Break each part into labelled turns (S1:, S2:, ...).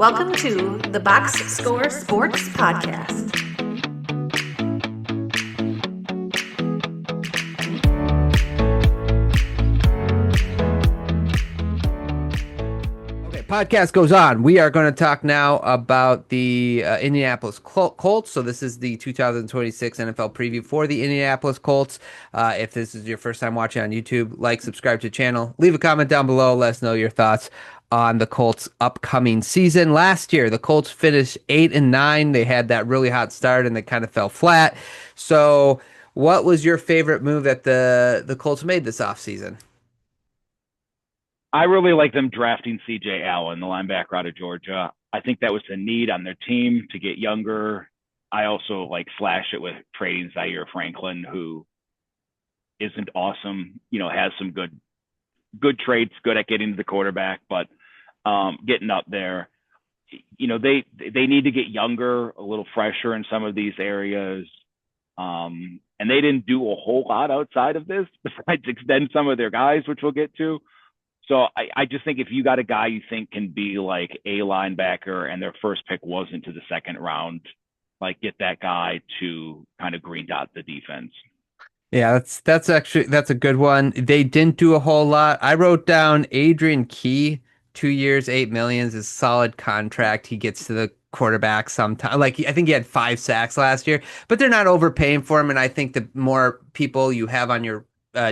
S1: Welcome to the Box Score Sports Podcast.
S2: Podcast goes on. We are going to talk now about the Indianapolis Colts. So this is the 2026 NFL preview for the Indianapolis Colts. If this is your first time watching on YouTube, like, subscribe to the channel, leave a comment down below. Let us know your thoughts on the Colts' upcoming season. Last year, the Colts finished 8-9. They had that really hot start and they kind of fell flat. So what was your favorite move that the Colts made this offseason?
S3: I really like them drafting C.J. Allen, the linebacker out of Georgia. I think that was a need on their team to get younger. I also slash it with trading Zaire Franklin, who isn't awesome, has some good traits, good at getting to the quarterback, but getting up there. They need to get younger, a little fresher in some of these areas. And they didn't do a whole lot outside of this besides extend some of their guys, which we'll get to. So I just think if you got a guy you think can be like a linebacker and their first pick wasn't to the second round, get that guy to kind of green dot the defense.
S2: Yeah, that's a good one. They didn't do a whole lot. I wrote down Adrian Key, 2 years, $8 million is a solid contract. He gets to the quarterback sometime. I think he had 5 sacks last year, but they're not overpaying for him. And I think the more people you have on your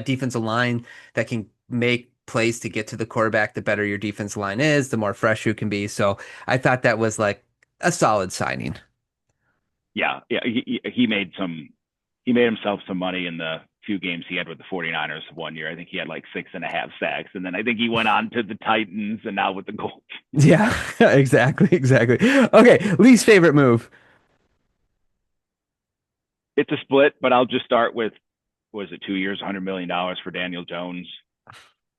S2: defensive line that can make plays to get to the quarterback, the better your defense line is, the more fresh you can be. So I thought that was like a solid signing.
S3: Yeah. He made himself some money in the few games he had with the 49ers one year. I think he had 6.5 sacks. And then I think he went on to the Titans and now with the Colts.
S2: Yeah, exactly. Okay. Least favorite move.
S3: It's a split, but I'll just start with, was it 2 years, $100 million for Daniel Jones?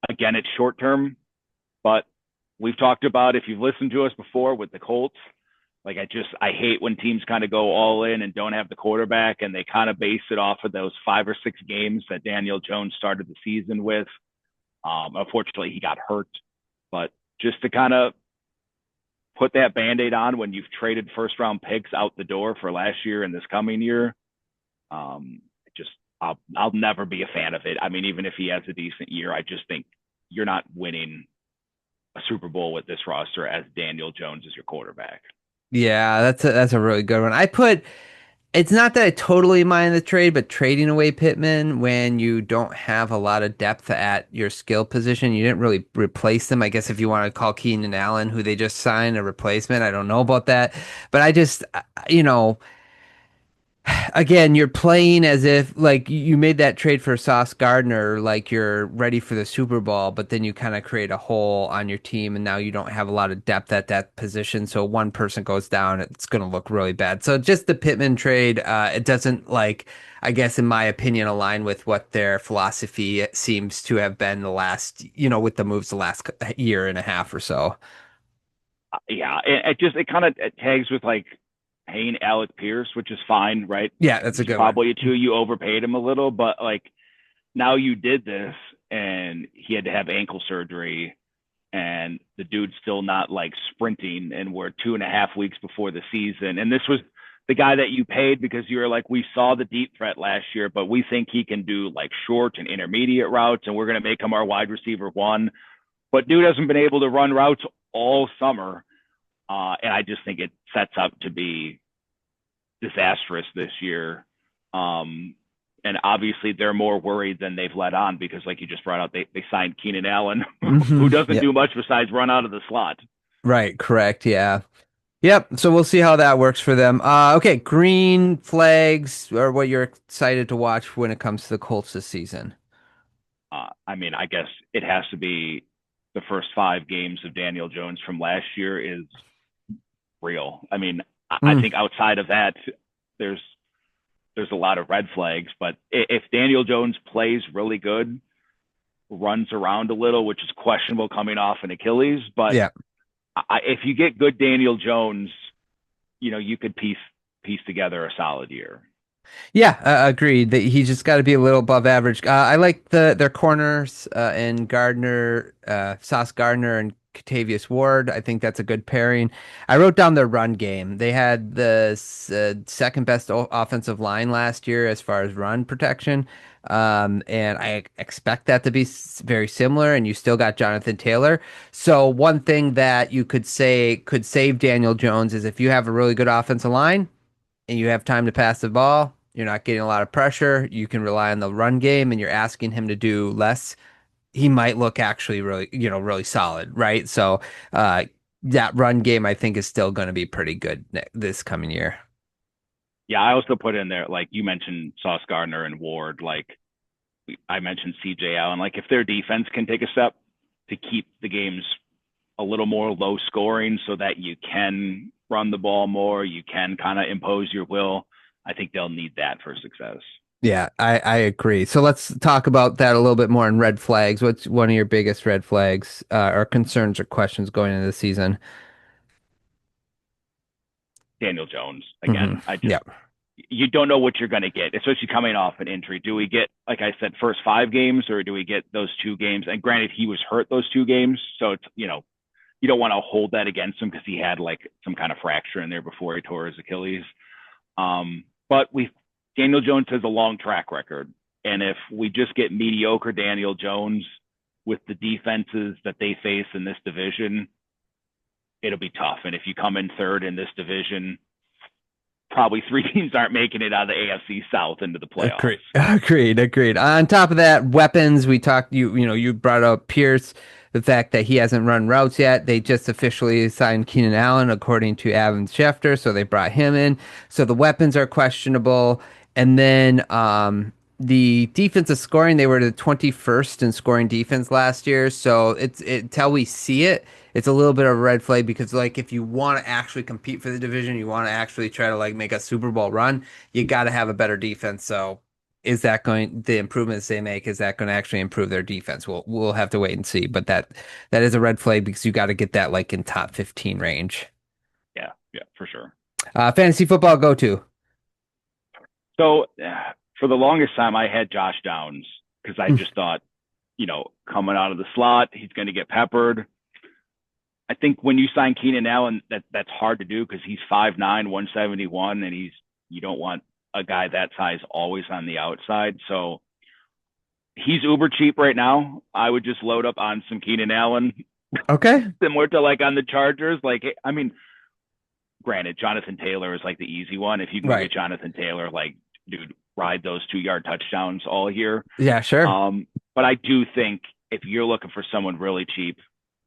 S3: Again, it's short term, but we've talked about, if you've listened to us before with the Colts, I hate when teams kind of go all in and don't have the quarterback and they kind of base it off of those 5 or 6 games that Daniel Jones started the season with. Unfortunately, he got hurt, but just to kind of put that Band-Aid on when you've traded first round picks out the door for last year and this coming year, I'll never be a fan of it. I mean, even if he has a decent year, I just think you're not winning a Super Bowl with this roster as Daniel Jones is your quarterback.
S2: Yeah, that's a really good one. It's not that I totally mind the trade, but trading away Pittman when you don't have a lot of depth at your skill position, you didn't really replace them. I guess if you want to call Keenan Allen, who they just signed, a replacement, I don't know about that. But I just, again, you're playing as if you made that trade for Sauce Gardner, like you're ready for the Super Bowl, but then you kind of create a hole on your team, and now you don't have a lot of depth at that position. So one person goes down, it's going to look really bad. So just the Pittman trade, it doesn't I guess in my opinion, align with what their philosophy seems to have been the last, with the moves the last year and a half or so.
S3: Yeah, it kind of tags with paying Alec Pierce, which is fine, right?
S2: Yeah, that's a good
S3: probably
S2: one.
S3: A 2. You overpaid him a little, but now you did this and he had to have ankle surgery and the dude's still not sprinting and we're 2.5 weeks before the season. And this was the guy that you paid because you were we saw the deep threat last year, but we think he can do short and intermediate routes and we're going to make him our wide receiver 1. But dude hasn't been able to run routes all summer. And I just think it sets up to be disastrous this year. And obviously they're more worried than they've let on because you just brought out, they signed Keenan Allen, who doesn't do much besides run out of the slot.
S2: Right, correct, yeah. Yep, so we'll see how that works for them. Okay, green flags or what you're excited to watch when it comes to the Colts this season.
S3: I guess it has to be the first 5 games of Daniel Jones from last year is real. I think outside of that, there's a lot of red flags. But if Daniel Jones plays really good, runs around a little, which is questionable coming off an Achilles, but yeah. If you get good Daniel Jones, you could piece together a solid year.
S2: Yeah, agreed. He's just got to be a little above average. I like their corners and Gardner, Sauce Gardner and Katavius Ward. I think that's a good pairing. I wrote down their run game. They had the second best offensive line last year as far as run protection. And I expect that to be very similar. And you still got Jonathan Taylor. So one thing that you could say could save Daniel Jones is if you have a really good offensive line and you have time to pass the ball, you're not getting a lot of pressure. You can rely on the run game and you're asking him to do less. He might look actually really, really solid, right? So that run game, I think, is still going to be pretty good this coming year.
S3: Yeah, I also put in there, like you mentioned Sauce Gardner and Ward, like I mentioned CJ Allen. Like if their defense can take a step to keep the games a little more low scoring so that you can run the ball more, you can kind of impose your will, I think they'll need that for success.
S2: Yeah, I agree. So let's talk about that a little bit more in red flags. What's one of your biggest red flags or concerns or questions going into the season?
S3: Daniel Jones, again.
S2: Yeah.
S3: You don't know what you're going to get, especially coming off an injury. Do we get, like I said, first 5 games, or do we get those 2 games? And granted, he was hurt those 2 games, so it's, you don't want to hold that against him because he had like some kind of fracture in there before he tore his Achilles. But Daniel Jones has a long track record. And if we just get mediocre Daniel Jones with the defenses that they face in this division, it'll be tough. And if you come in third in this division, probably 3 teams aren't making it out of the AFC South into the playoffs.
S2: Agreed. On top of that, weapons, we talked, you brought up Pierce, the fact that he hasn't run routes yet. They just officially signed Keenan Allen, according to Adam Schefter, so they brought him in. So the weapons are questionable. And then the defensive scoring, they were the 21st in scoring defense last year. So until we see it, it's a little bit of a red flag because, like, if you want to actually compete for the division, you want to actually try to, like, make a Super Bowl run, you got to have a better defense. So is that the improvements they make, is that going to actually improve their defense? We'll have to wait and see. But that is a red flag because you got to get that, like, in top 15 range.
S3: Yeah, for sure.
S2: Fantasy football go-to.
S3: So for the longest time, I had Josh Downs because I just thought, coming out of the slot, he's going to get peppered. I think when you sign Keenan Allen, that's hard to do because he's 5'9", 171, and you don't want a guy that size always on the outside. So he's uber cheap right now. I would just load up on some Keenan Allen.
S2: Okay.
S3: Similar to like on the Chargers. Like, I mean, granted, Jonathan Taylor is like the easy one. If you can get Jonathan Taylor, like, dude, ride those 2-yard touchdowns all year.
S2: Yeah, sure.
S3: But I do think if you're looking for someone really cheap,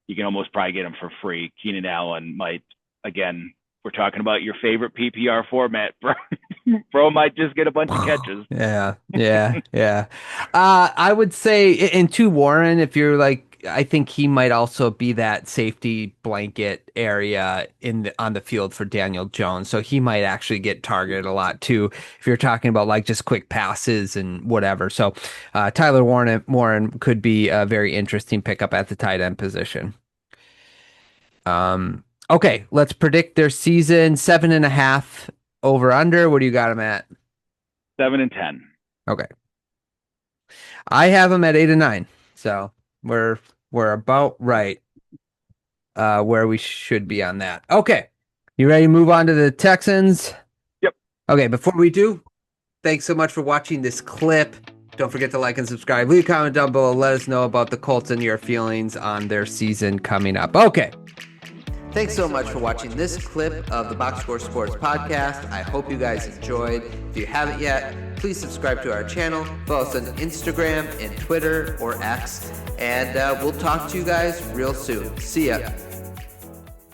S3: you can almost probably get him for free. Keenan Allen might, again, we're talking about your favorite PPR format, bro. Bro might just get a bunch of catches.
S2: Yeah. I would say into Warren, if you're like, I think he might also be that safety blanket area on the field for Daniel Jones. So he might actually get targeted a lot too, if you're talking about like just quick passes and whatever. So Tyler Warren could be a very interesting pickup at the tight end position. Okay, let's predict their season. 7.5 over under. What do you got them at?
S3: 7-10.
S2: Okay. I have them at 8-9. So we're about right where we should be on that. Okay. You ready to move on to the Texans?
S3: Yep.
S2: Okay, before we do, thanks so much for watching this clip. Don't forget to like and subscribe. Leave a comment down below. Let us know about the Colts and your feelings on their season coming up. Okay. Thanks so much for watching this clip of the Box Score Sports Podcast. I hope you guys enjoyed. If you haven't yet, please subscribe to our channel. Follow us on Instagram and Twitter or X. And we'll talk to you guys real soon. See ya.